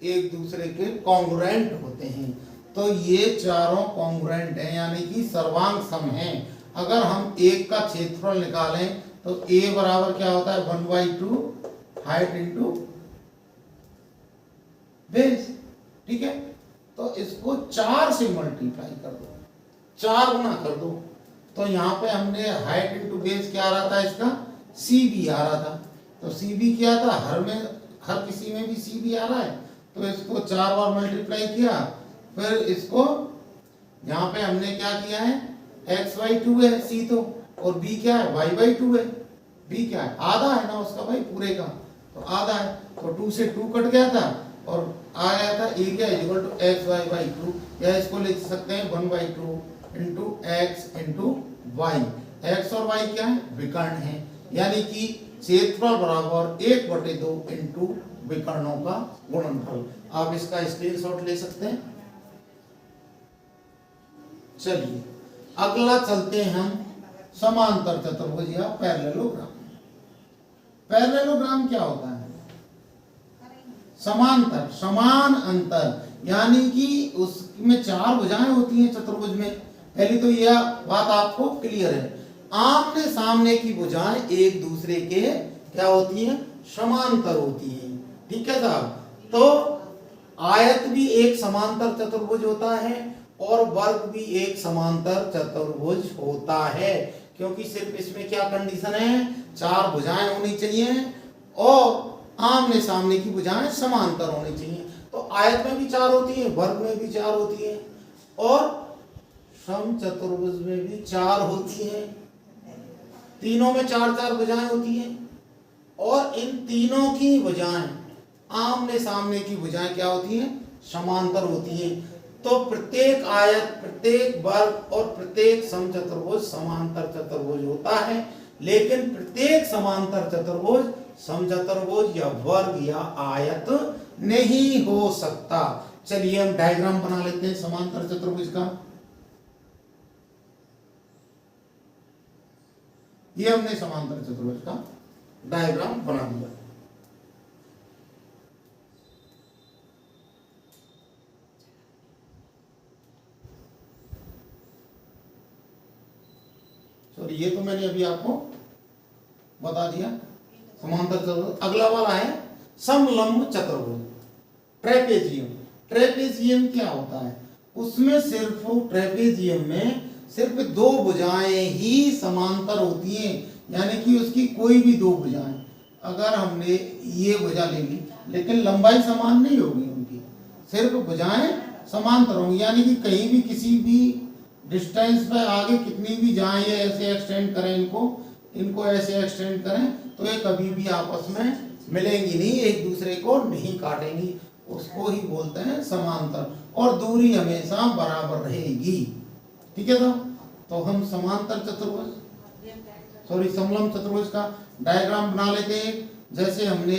एक दूसरे के कॉन्ग्रुएंट होते हैं। तो ये चारों कॉन्ग्रुएंट हैं, यानी कि सर्वांग सम हैं। अगर हम एक का क्षेत्रफल निकालें तो a बराबर क्या होता है, 1/2 हाइट इंटू बेस। ठीक है, तो इसको 4 से मल्टीप्लाई कर दो, 4 गुना कर दो। तो यहाँ पे हमने हाइट इंटू बेस क्या आ रहा था, इसका CV आ रहा था। तो CV क्या था, हर किसी में भी CV आ रहा है, तो इसको 4 बार मल्टीप्लाई किया। फिर इसको यहाँ पे हमने क्या किया है, x/2 है C तो, और B क्या है, y/2 है। B क्या है, आधा है ना उसका भाई पूरे का, तो आधा है, तो 2 से 2 कट गया था और आ गया था a क्या इक्वल टू xy/2, या इसको लिख सकते हैं 1/2 into x into y. x और y क्या है, विकर्ण है, यानी कि क्षेत्रफल बराबर 1/2 इंटू विकर्णों का गुणनफल। आप इसका स्क्रीनशॉट ले सकते हैं। चलिए अगला चलते हैं हम समांतर चतुर्भुज या पैरेललोग्राम। पैरेललोग्राम क्या होता है? समांतर, समान अंतर, यानी कि उसमें चार भुजाएं होती हैं चतुर्भुज में। पहली तो यह बात आपको क्लियर है, आमने सामने की भुजाएं एक दूसरे के क्या होती हैं? समांतर होती हैं। ठीक है साहब? तो आयत भी एक समांतर चतुर्भुज होता है और वर्ग भी एक समांतर चतुर्भुज होता है, क्योंकि सिर्फ इसमें क्या कंडीशन है? चार भुजाएं होनी चाहिए और आमने सामने की भुजाएं समांतर होनी चाहिए। तो आयत में भी चार होती है, वर्ग में भी चार होती है और समचतुर्भुज में भी चार होती है। तीनों में चार चार भुजाएं होती हैं और इन तीनों की भुजाएं, आमने सामने की भुजाएं क्या होती हैं? समांतर होती हैं। तो प्रत्येक आयत, प्रत्येक वर्ग और प्रत्येक समचतुर्भुज समांतर चतुर्भुज होता है, लेकिन प्रत्येक समांतर चतुर्भुज समचतुर्भुज या वर्ग या आयत नहीं हो सकता। चलिए हम डायग्राम बना लेते हैं समांतर चतुर्भुज का। ये हमने समांतर चतुर्भुज का डायग्राम बना दिया। सॉरी, ये तो मैंने अभी आपको बता दिया समांतर चतुर्भुज। अगला वाला है समलंब चतुर्भुज, ट्रेपेजियम। ट्रेपेजियम क्या होता है? उसमें सिर्फ ट्रेपेजियम में सिर्फ दो भुजाएं ही समांतर होती हैं, यानी कि उसकी कोई भी दो भुजाएं, अगर हमने ये भुजा ले ली लेकिन लंबाई समान नहीं होगी उनकी, सिर्फ भुजाएं समांतर होंगी, यानी कि कहीं भी किसी भी डिस्टेंस पे आगे कितनी भी जाएं या ऐसे एक्सटेंड करें इनको ऐसे एक्सटेंड करें तो ये कभी भी आपस में मिलेंगी नहीं, एक दूसरे को नहीं काटेंगी, उसको ही बोलते हैं समांतर, और दूरी हमेशा बराबर रहेगी। ठीक है तो हम समांतर चतुर्भुज सॉरी समलंब चतुर्भुज का डायग्राम बना लेते हैं। जैसे हमने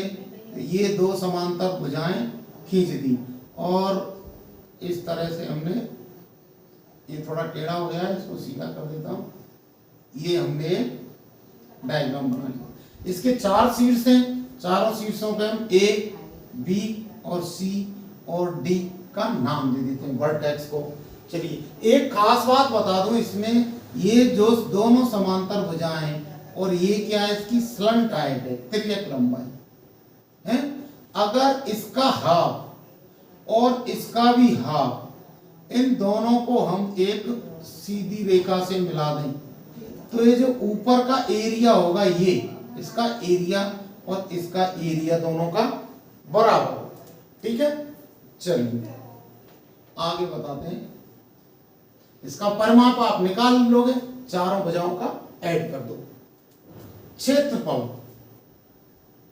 ये दो समांतर भुजाएं खींच दी और इस तरह से हमने, ये थोड़ा टेढ़ा हो गया है, इसको सीधा कर देता हूं। ये हमने डायग्राम बना लिया। इसके चार शीर्ष हैं, चारों शीर्षों पे हम ए, बी और सी और डी का नाम दे देते हैं वर्टेक्स को। चलिए एक खास बात बता दूं, इसमें ये जो दोनों समांतर भुजाएं हैं और ये क्या है? इसकी स्लंट हाइट है, तिर्यक लंबाई है। अगर इसका हाफ और इसका भी हाफ, इन दोनों को हम एक सीधी रेखा से मिला दें तो ये जो ऊपर का एरिया होगा, ये इसका एरिया और इसका एरिया दोनों का बराबर होगा। ठीक है, चलिए आगे बताते हैं। इसका परिमाप आप निकाल लोगे, चारों भुजाओं का ऐड कर दो। क्षेत्रफल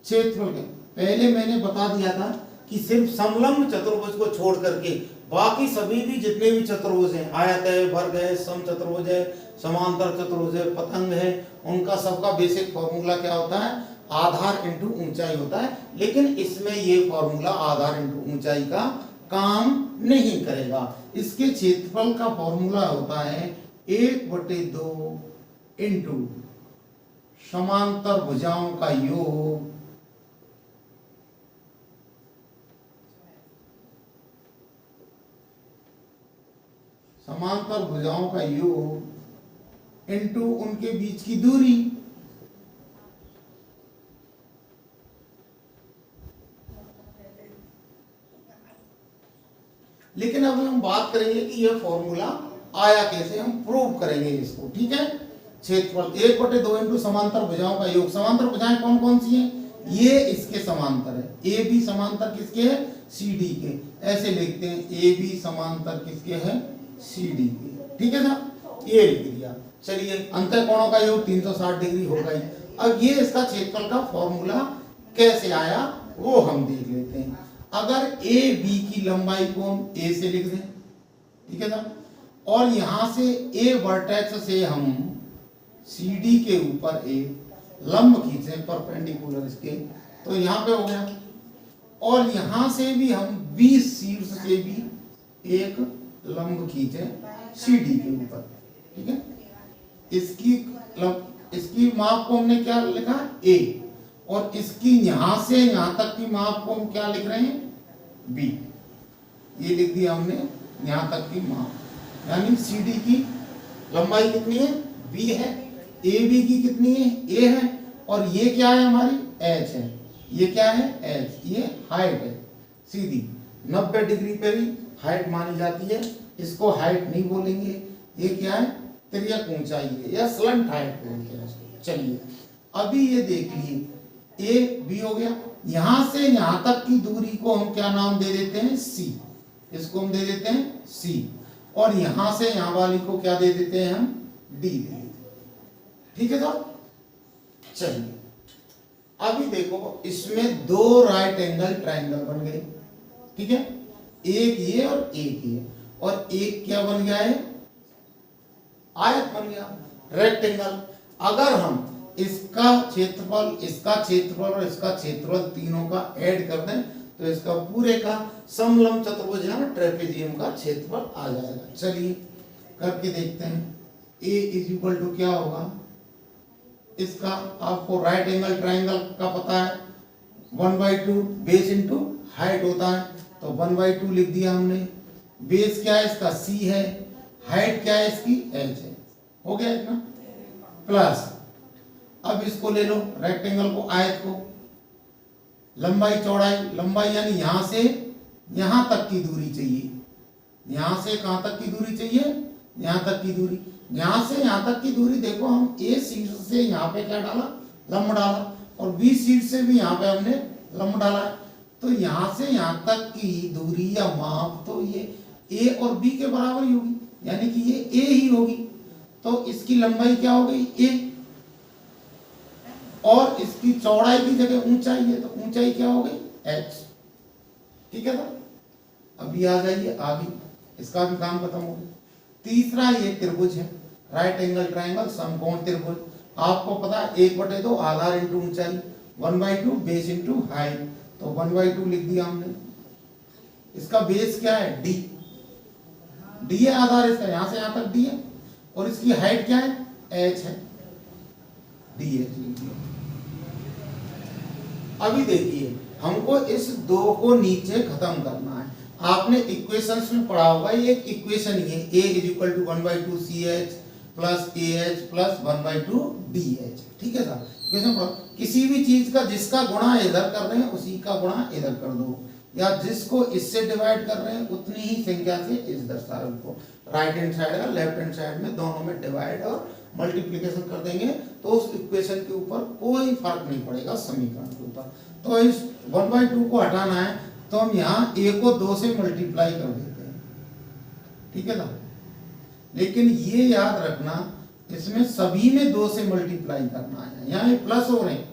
के पहले मैंने बता दिया था कि सिर्फ समलंब चतुर्भुज को छोड़ करके बाकी सभी भी जितने भी चतुर्भुज हैं, आयत है, वर्ग है, सम चतुर्भुज है, समांतर चतुर्भुज है, पतंग है, उनका सबका बेसिक फॉर्मूला क्या होता है? आधार इंटू ऊंचाई होता है। लेकिन इसमें ये फॉर्मूला आधार इंटू ऊंचाई का काम नहीं करेगा। इसके क्षेत्रफल का फॉर्मूला होता है 1/2 इंटू समांतर भुजाओं का योग इंटू उनके बीच की दूरी। लेकिन अब हम बात करेंगे कि यह फॉर्मूला आया कैसे, हम प्रूव करेंगे इसको। ठीक है, क्षेत्रफल 1/2 इंटू समांतर भुजाओं का योग। समांतर भुजाएं कौन कौन सी हैं? ये इसके समांतर है, ए बी समांतर किसके है? सी डी के। ऐसे लिखते हैं ए बी समांतर किसके है? सी डी के। ठीक है ना, ये लिख दिया। चलिए अंतःकोणों का योग 360 डिग्री होगा ही। अब ये इसका क्षेत्रफल का फॉर्मूला कैसे आया वो हम देख लेते हैं। अगर ए बी की लंबाई को हम ए से लिख दें, ठीक है ना, और यहां से ए वर्टेक्स से हम सी डी के ऊपर एक लंब खींचे परपेंडिकुलर इसके, तो यहां पे हो गया। और यहां से भी हम बी शीर्ष से भी एक लंब खींचे सी डी के ऊपर, ठीक है। इसकी माप को हमने क्या लिखा, ए, और इसकी यहां से यहां तक की माप को हम क्या लिख रहे हैं, बी। ये लिख दिया हमने यहां तक की माप, यानी CD की लंबाई कितनी है, बी है, AB की कितनी है, ए है, और ये क्या है हमारी, एच है। ये क्या है, एच, ये हाइट है। सीधी 90 डिग्री पर ही हाइट मानी जाती है, इसको हाइट नहीं बोलेंगे, ये क्या है, तिर्यक ऊंचाई है या स्लंट हाइट बोलते हैं। चलिए अभी ये देख लीजिए, ए बी हो गया, यहां से यहां तक की दूरी को हम क्या नाम दे देते हैं, सी, इसको हम दे देते हैं सी, और यहां से यहां वाली को क्या दे देते हैं हम, डी दे देते हैं। ठीक है साहब। चलिए अभी देखो, इसमें दो राइट एंगल ट्रायंगल बन गए, ठीक है, एक ये और एक ये, और एक क्या बन गया है, आयत बन गया, रेक्टेंगल। अगर हम इसका क्षेत्रफल और इसका क्षेत्रफल तीनों का ऐड कर दें तो इसका पूरे का समलंब चतुर्भुज या ट्रेपेजियम का क्षेत्रफल आ जाएगा। चलिए करके देखते हैं। ए इज इक्वल टू क्या होगा, इसका आपको राइट एंगल ट्रायंगल का पता है, 1/2 बेस इंटू हाइट होता है, तो 1/2 लिख दिया हमने। बेस क्या है इसका, सी है, हाइट क्या है इसकी, एच है, हो गया इतना। प्लस अब इसको ले लो रेक्टेंगल को, आयत को, लंबाई चौड़ाई, लंबाई यानी यहां से यहां तक की दूरी चाहिए, यहां से कहां तक की दूरी चाहिए, यहां तक की दूरी, यहां से यहां तक की दूरी देखो, हम ए शीट से यहां पे क्या डाला, लंब डाला, और बी शीट से भी यहां पे हमने लंब डाला है, तो यहां से यहां तक की दूरी या माप तो ये ए और बी के बराबर ही होगी, यानी कि ये ए ही होगी, तो इसकी लंबाई क्या हो गई, ए, और इसकी चौड़ाई की जगह ऊंचाई है, तो ऊंचाई क्या हो गई, एच। ठीक है ना। अभी आ जाइए आगे, इसका भी काम खत्म हो गया। तीसरा ये त्रिभुज है, राइट एंगल ट्रायंगल समकोण त्रिभुज। आपको पता है 1/2 आधार इंटू ऊंचाई, 1/2 बेस इंटू हाइट, तो 1/2 लिख दिया हमने। इसका बेस क्या है, डी, डी है आधार इसका, यहां से यहां तक डी है, और इसकी हाइट क्या है, एच है, डी एच लिख दिया। अभी देखिए हमको इस दो को नीचे खत्म करना है। आपने इक्वेशंस में पढ़ा होगा, ये एक इक्वेशन ही है, a is equal to 1/2 ch plus ah plus 1/2 dh। ठीक है साहब, इक्वेशन पढ़ा। किसी भी चीज का जिसका गुणा इधर कर रहे हैं उसी का गुणा इधर कर दो, या जिसको इससे डिवाइड कर रहे हैं उतनी ही संख्या से इस दर्शा को राइट हैंड साइड और लेफ्ट हैंड साइड में दोनों में डिवाइड और मल्टीप्लिकेशन कर देंगे, तो उस इक्वेशन के ऊपर कोई फर्क नहीं पड़ेगा समीकरण के ऊपर। तो इस 1/2 को हटाना है तो हम यहाँ a को 2 से मल्टीप्लाई कर देते हैं, ठीक है ना। लेकिन ये याद रखना, इसमें सभी में 2 से मल्टीप्लाई करना है। यहाँ ये प्लस हो रहे हैं,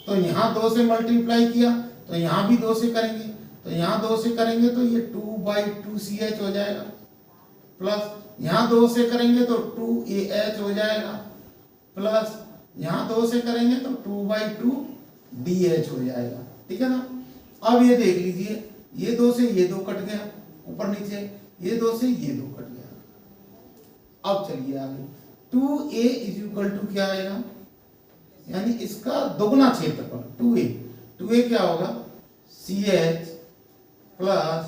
तो यहाँ 2 से मल्टीप्लाई किया तो यहाँ भी 2 से करेंगे, तो यहाँ 2 से करेंगे तो ये 2/2 ch हो जाएगा, प्लस यहाँ 2 से करेंगे तो 2ah हो जाएगा, प्लस यहाँ 2 से करेंगे तो 2/2 dh हो जाएगा। ठीक है ना। अब ये देख लीजिए, ये 2 से ये 2 कट गया ऊपर नीचे, ये 2 से ये 2 कट गया। अब चलिए आगे, 2a इज इक्वल टू क्या आएगा, यानी इसका दोगुना क्षेत्रफल 2a क्या होगा, ch plus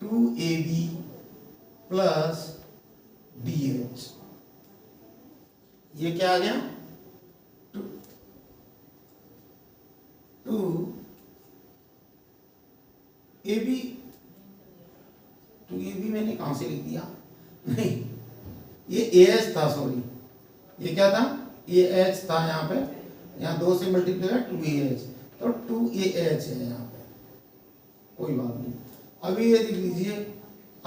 2ab plus dh। ये क्या आ गया, 2ab मैंने कहां से लिख दिया, नहीं ये ah था, सॉरी ये क्या था, ah था यहाँ पे, यहाँ 2 से मल्टीप्लाई 2ah, तो 2ah है यहाँ पे, कोई बात नहीं। अभी ये देख लीजिए,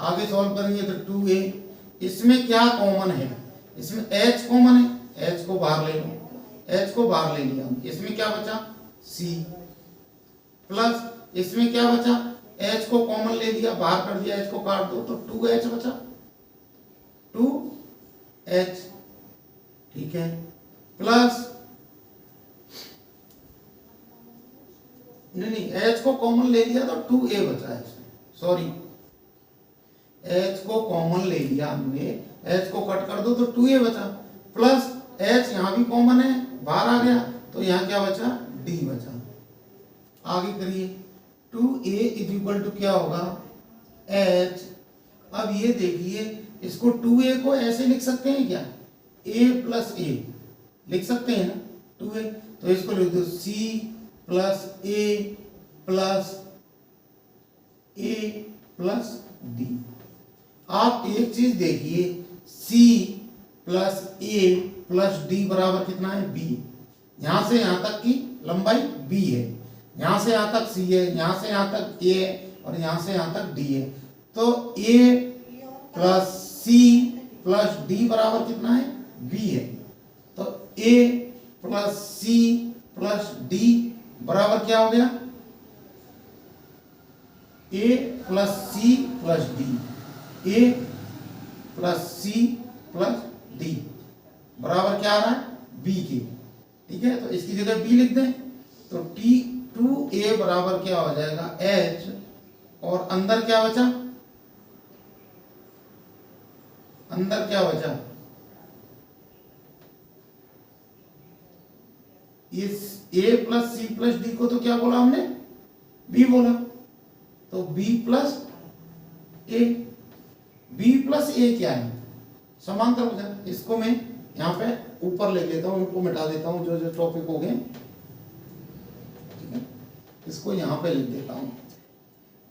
आगे सॉल्व करेंगे तो 2a, इसमें क्या कॉमन है, इसमें h कॉमन है, h को बाहर ले लो, h को बाहर ले लिया, इसमें क्या बचा c, प्लस इसमें क्या बचा, h को कॉमन ले लिया, बाहर कर दिया, h को काट दो तो 2h बचा, 2h। ठीक है, प्लस नहीं h को कॉमन ले लिया तो 2a बचा है इसमें, सॉरी h को कॉमन ले लिया हमने एच को कट कर दो तो 2a बचा, प्लस एच यहाँ भी कॉमन है, बाहर आ गया तो यहाँ क्या बचा, डी बचा। आगे करिए, 2a इज इक्वल टू क्या होगा, एच। अब ये देखिए, इसको 2a को ऐसे लिख सकते हैं क्या, a प्लस ए लिख सकते हैं ना, 2a, तो इसको लिख दो c plus a plus a plus d। आप एक चीज देखिए, c plus a plus d बराबर कितना है, b। यहां से यहां तक की लंबाई b है, यहां से यहां तक c है, यहां से यहां तक a है और यहां से यहां तक d है। तो a plus c plus d बराबर कितना है, b है। तो a plus c plus d बराबर क्या हो गया, a plus c plus d, a plus c plus d बराबर क्या आ रहा है, b के। ठीक है, तो इसकी जगह b लिख दें, तो 2a बराबर क्या हो जाएगा, h, और अंदर क्या बचा, अंदर क्या बचा, इस a plus C plus D को तो क्या बोला हमने, b बोला, तो b plus a, b plus a क्या है, समांतर भुजाएं। इसको मैं यहाँ पे ऊपर ले लेता हूँ, इनको मिटा देता हूँ जो जो टॉपिक हो गए, ठीक है, इसको यहाँ पे लिख देता हूँ।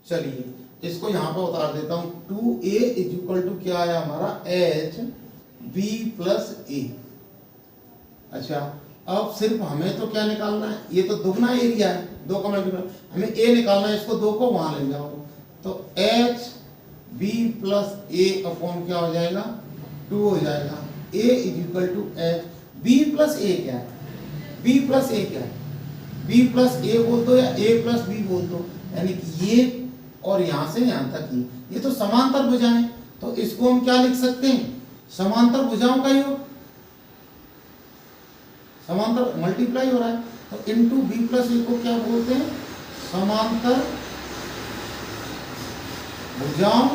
चलिए इसको यहाँ पे उतार देता हूँ, 2a इज इक्वल टू क्या आया हमारा, h b प्लस a। अच्छा, अब सिर्फ हमें तो क्या निकालना है, ये तो दुगना एरिया है, दो का मल्टीपल, हमें a निकालना है, इसको दो को वहां ले जाओ, तो h b plus a upon क्या हो जाएगा, 2 हो जाएगा। a is equal to h, b plus a क्या है, b प्लस a क्या है, b प्लस a बोल दो या a प्लस b बोल दो, यानी कि ये और यहां से यहां तक ये तो समांतर भुजाएं, तो इसको हम क्या लिख सकते हैं, समांतर भुजाओं का योग, समांतर मल्टीप्लाई हो रहा है, तो इनटू b प्लस a को क्या बोलते हैं, समांतर भुजाओं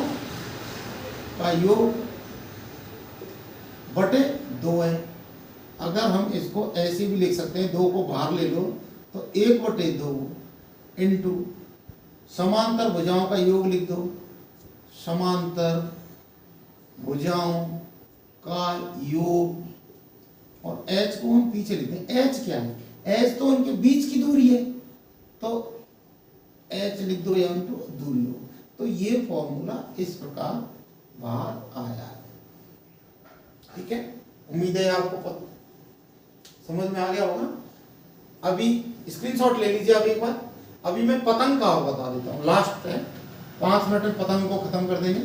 का योग बटे 2 है। अगर हम इसको ऐसे भी लिख सकते हैं, 2 को बाहर ले लो तो 1 बटे 2 इंटू समांतर भुजाओं का योग लिख दो, समांतर भुजाओं का योग, और h को हम पीछे लिखते हैं, h क्या है, h तो उनके बीच की दूरी है, तो h लिख दो या इंटू दूरी हो, तो ये फॉर्मूला इस प्रकार बाहर आया है। ठीक है, उम्मीद है आपको समझ में आ गया होगा। अभी स्क्रीनशॉट ले लीजिए आप एक बार। अभी मैं पतंग का बता देता हूँ, लास्ट है, 5 मिनट में पतंग को खत्म कर देंगे।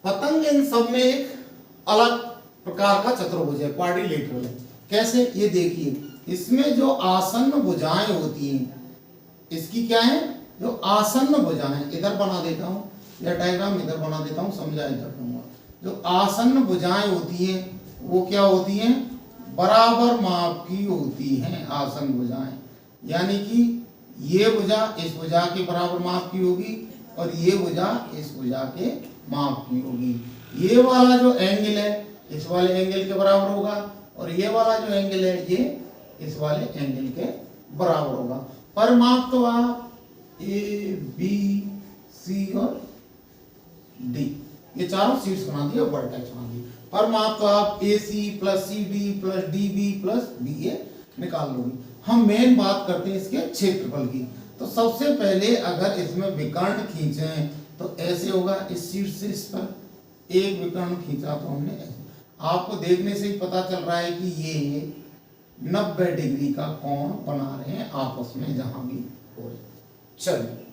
पतंग इन सब में एक अलग प्रकार का चतुर्भुज है, क्वाड्रिलेटरल है। कैसे, ये देखिए, इसमें जो आसन्न भुजाएं होती हैं, इसकी क्या है, जो आसन्न भुजाएं, इधर बना देता हूं या डायग्राम इधर बना देता हूं, समझा इधर दूंगा। जो आसन्न भुजाएं होती हैं वो क्या होती हैं, बराबर माप की होती हैं आसन्न भुजाएं, यानी कि ये भुजा इस भुजा के बराबर माप की होगी और ये भुजा इस भुजा के माप की होगी। ये वाला जो एंगल है इस वाले एंगल के बराबर होगा और ये वाला जो एंगल है ये इस वाले एंगल के बराबर होगा। पर माप तो आप ए बी सी और डी, ये चारों शीट्स बना दिए और वर्टेक्स बना दिए। पर माप तो आप A C plus C D plus D B plus B A निकाल लोगे। हम मेन बात करते हैं इसके क्षेत्रफल की। तो सबसे पहले अगर इसमें विकर्ण खींचे तो ऐसे होगा, इस शीट से इस पर एक विकर्ण खींचा तो हमने ऐसे, आपको देखने से ही पता चल रहा है कि ये 90 डिग्री का कोण बना रहे हैं आपस में जहां भी हो रहे। चलिए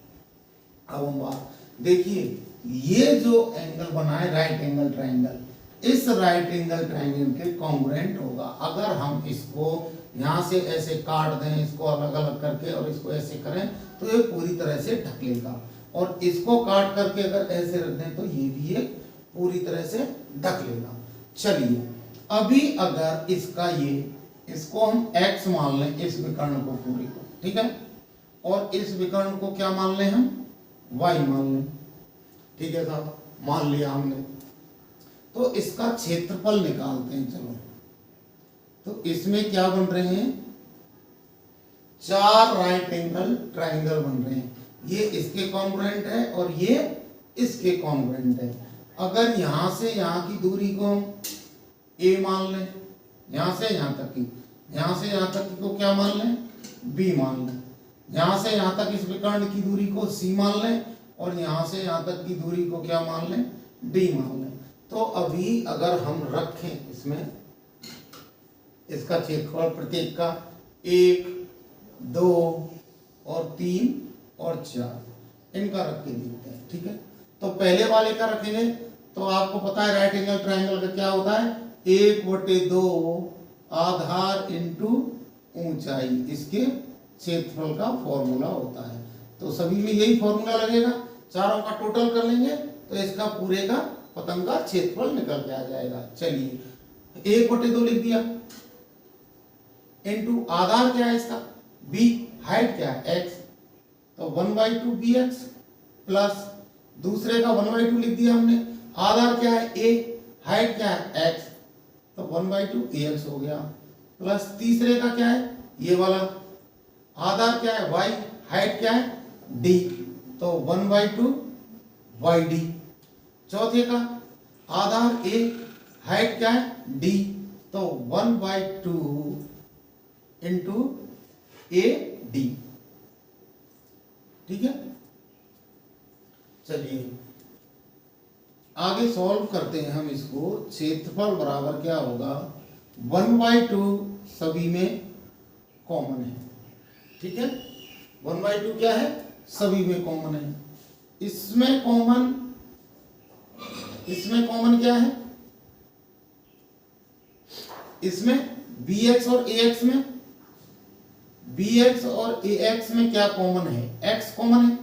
अब हम बात देखिए, ये जो एंगल बना है राइट एंगल ट्रायंगल, इस राइट एंगल ट्रायंगल के कॉन्ग्रुएंट होगा। अगर हम इसको यहाँ से ऐसे काट दें, इसको अलग अलग करके और इसको ऐसे करें तो ये पूरी तरह से ढक लेगा, और इसको काट करके अगर ऐसे रख दें तो ये भी एक पूरी तरह से ढक लेगा। चलिए अभी अगर इसका इसको हम x मान लें, इस विकर्ण को पूरे को, ठीक है, और इस विकर्ण को क्या मान लें हम, y मान लें, ठीक है साहब, मान लिया हमने। तो इसका क्षेत्रफल निकालते हैं, चलो। तो इसमें क्या बन रहे हैं, 4 राइट एंगल ट्राइंगल बन रहे हैं। ये इसके कॉन्ग्रुएंट है और ये इसके कॉन्ग्रुएंट है। अगर यहां से यहां की दूरी को हम a मान लें, यहां से यहां तक की, यहां से यहां तक को क्या मान लें, b मान लें, यहां से यहां तक इस विकर्ण की दूरी को c मान लें, और यहां से यहां तक की दूरी को क्या मान लें, d मान लें। तो अभी अगर हम रखें इसमें इसका क्षेत्रफल प्रत्येक का 1, 2 और 3 और 4 इनका रख के देखते हैं, ठीक है। तो पहले वाले का रखेंगे तो आपको पता है राइट एंगल ट्रायंगल का क्या होता है, 1/2 आधार इंटू ऊंचाई, इसके क्षेत्रफल का फॉर्मूला होता है। तो सभी में यही फॉर्मूला लगेगा, चारों का टोटल कर लेंगे तो इसका पूरे का पतंग का क्षेत्रफल निकल के आ जाएगा। चलिए 1/2 लिख दिया, इंटू आधार क्या है इसका b, हाइट क्या है x, तो 1/2 bx, प्लस दूसरे का 1/2 लिख दिया हमने, आधार क्या है a, हाइट क्या है x, तो 1/2 ax हो गया, प्लस तीसरे का क्या है ये वाला, आधार क्या है y, हाइट क्या है d, तो 1/2 yd, चौथे का आधार a, हाइट क्या है d, तो 1/2 इंटू ए डी, ठीक है। चलिए आगे सॉल्व करते हैं हम इसको। क्षेत्रफल बराबर क्या होगा, 1/2 सभी में कॉमन है, ठीक है, 1/2 क्या है, सभी में कॉमन है। इसमें कॉमन क्या है, इसमें bx और ax में, bx और ax में क्या कॉमन है, x कॉमन है,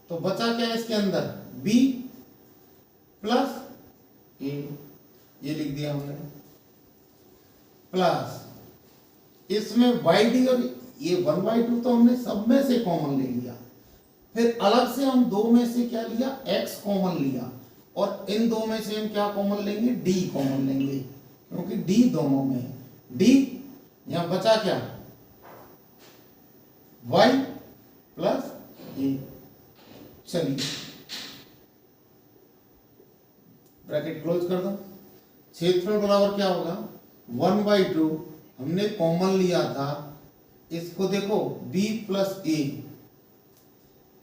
तो बचा क्या है इसके अंदर b प्लस a, ये लिख दिया हमने, प्लस इसमें yd, और ये 1/2 तो हमने सब में से कॉमन ले लिया, फिर अलग से हम दो में से क्या लिया, x कॉमन लिया, और इन दो में से हम क्या कॉमन लेंगे, d कॉमन लेंगे, क्योंकि d दोनों में है, d यहां बचा क्या, y प्लस a। चलिए ब्रैकेट क्लोज कर दो। क्षेत्रफल बराबर क्या होगा, 1/2 हमने कॉमन लिया था, इसको देखो b प्लस a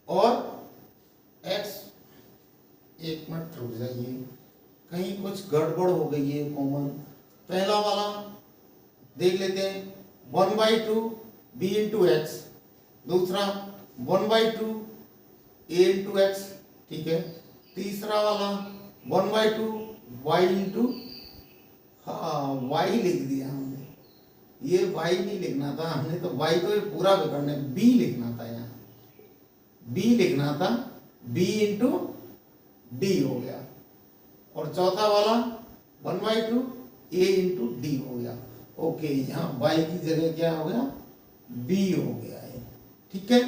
और x, एक मिनट रुक जाइए, कहीं कुछ गड़बड़ हो गई है कॉमन। पहला वाला देख लेते हैं, 1/2 b इंटू एक्स, दूसरा 1/2 a इंटू एक्स, ठीक है, तीसरा वाला 1/2 y इंटू, हाँ y लिख दिया हमने, ये y नहीं लिखना था हमने, तो y तो ये पूरा विकर्ण है, b लिखना था, यहाँ b लिखना था, b इंटू d हो गया, और चौथा वाला 1/2 a इंटू d हो गया। ओके, यहाँ y की जगह क्या हो गया, b हो गया है, ठीक है।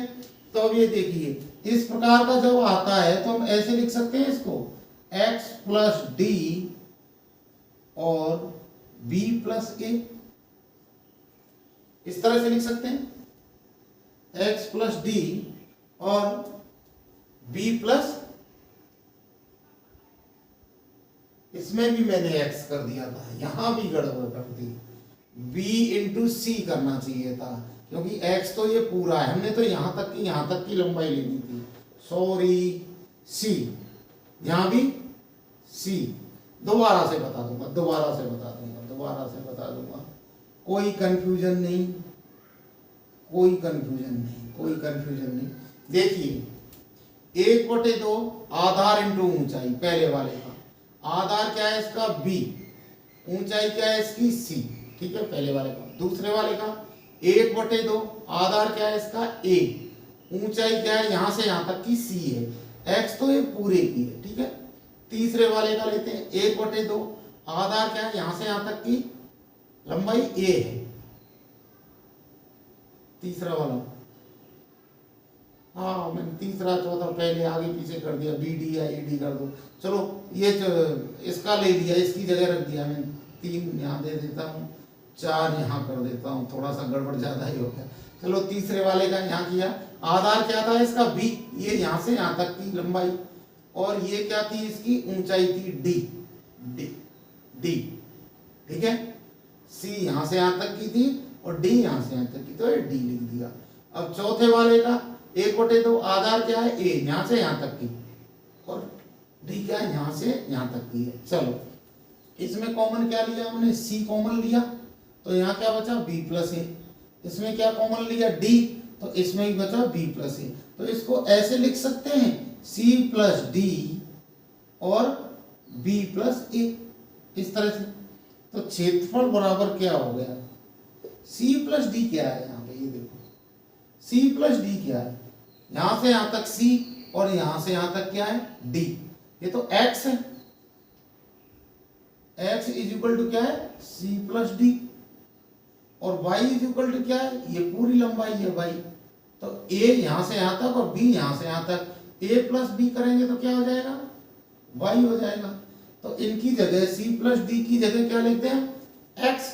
तो अब ये देखिए, इस प्रकार का जब आता है तो हम ऐसे लिख सकते हैं इसको, x प्लस d और b प्लस a, इस तरह से लिख सकते हैं, x प्लस d और b प्लस, इसमें भी मैंने x कर दिया था, यहां भी गड़बड़ कर दी, b इंटू सी करना चाहिए था, क्योंकि x तो ये पूरा है, हमने तो यहां तक की लंबाई लेनी थी, सॉरी, c, यहां भी c, दोबारा से बता दूंगा, कोई कंफ्यूजन नहीं। देखिए 1/2 आधार इंटू ऊंचाई, पहले वाले का आधार क्या है इसका b, ऊंचाई क्या है इसकी c, ठीक है, पहले वाले का। दूसरे वाले का 1/2 आधार क्या है इसका a, ऊंचाई क्या है यहां से यहां तक की c है, x तो ये पूरे की है, ठीक है। तीसरे वाले का लेते हैं 1/2 आधार क्या है, यहां से यहां तक की लंबाई ए है, तीसरा वाला। हाँ मैंने तीसरा चौथा पहले आगे पीछे कर दिया, बी डी या ए डी कर दो, चलो ये इसका ले लिया, इसकी जगह रख दिया मैंने, 3 यहाँ दे देता हूँ, 4 यहाँ कर देता हूँ, थोड़ा सा गड़बड़ ज़्यादा ही हो गया। चलो तीसरे वाले का यहाँ किया, आधार क्या था इसका बी, ये यहाँ से यहाँ तक की लंबाई, और ये क्या थी इसकी ऊंचाई थी डी, डी डी, ठीक है। सी यहाँ से यहाँ तक की थी और डी यहाँ से यहाँ तक की, तो ये डी लिख दिया। अब चौथे वाले का 1/2 आधार क्या है ए, यहाँ से यहाँ तक की, और डी क्या है यहाँ से यहाँ तक की है। चलो इसमें कॉमन क्या लिया हमने, सी कॉमन लिया, तो यहाँ क्या बचा बी प्लस ए। इसमें क्या कॉमन लिया डी, तो इसमें ही बचा बी प्लस ए। तो इसको ऐसे लिख सकते हैं सी प्लस डी और बी प्लस ए, इस तरह से। तो क्षेत्रफल बराबर क्या हो गया, सी प्लस डी क्या है यहाँ पे, ये देखो सी प्लस डी क्या है, यहां से यहां तक सी और यहां से यहां तक क्या है डी, ये तो x है, x इज इक्वल टू क्या है सी प्लस डी, और y इज इक्वल टू क्या है, ये पूरी लंबाई है y। तो a यहां से यहां तक और b यहां से यहां तक, a प्लस b करेंगे तो क्या हो जाएगा y हो जाएगा। तो इनकी जगह c प्लस डी की जगह क्या लिखते हैं x,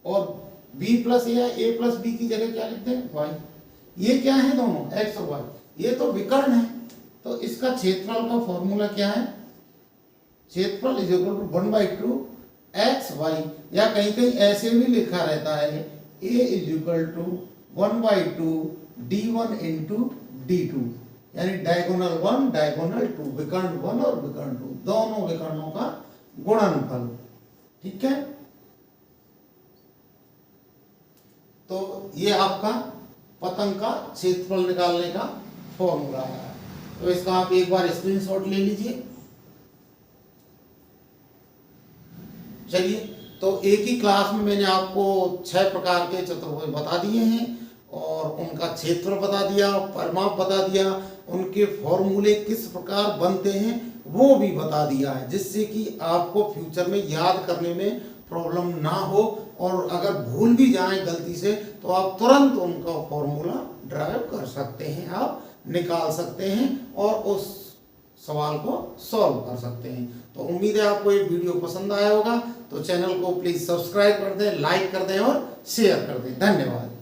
और b प्लस या a प्लस बी की जगह क्या लिखते हैं y। ये क्या है दोनों x और y, ये तो विकर्ण है। तो इसका क्षेत्रफल का फॉर्मूला क्या है, क्षेत्रफल इज इक्वल टू 1/2 xy, या कहीं कहीं ऐसे भी लिखा रहता है a is equal to 1/2 d1 into d2, यानी डायगोनल 1 डायगोनल 2, विकर्ण 1 और विकर्ण 2, दोनों विकर्णों का गुणनफल, ठीक है। तो ये आपका पतंग का क्षेत्रफल निकालने का फॉर्मूला है। तो इसका आप एक बार स्क्रीनशॉट ले लीजिए। चलिए, तो एक ही क्लास में मैंने आपको 6 प्रकार के चतुर्भुज बता दिए हैं, और उनका क्षेत्र बता दिया, परिमाप बता दिया, उनके फॉर्मूले किस प्रकार बनते हैं वो भी बता दिया है, जिससे कि आपको फ्यूचर में याद करने में प्रॉब्लम ना हो, और अगर भूल भी जाएं गलती से तो आप तुरंत उनका फॉर्मूला ड्राइव कर सकते हैं, आप निकाल सकते हैं और उस सवाल को सॉल्व कर सकते हैं। तो उम्मीद है आपको ये वीडियो पसंद आया होगा, तो चैनल को प्लीज़ सब्सक्राइब कर दें, लाइक कर दें और शेयर कर दें। धन्यवाद।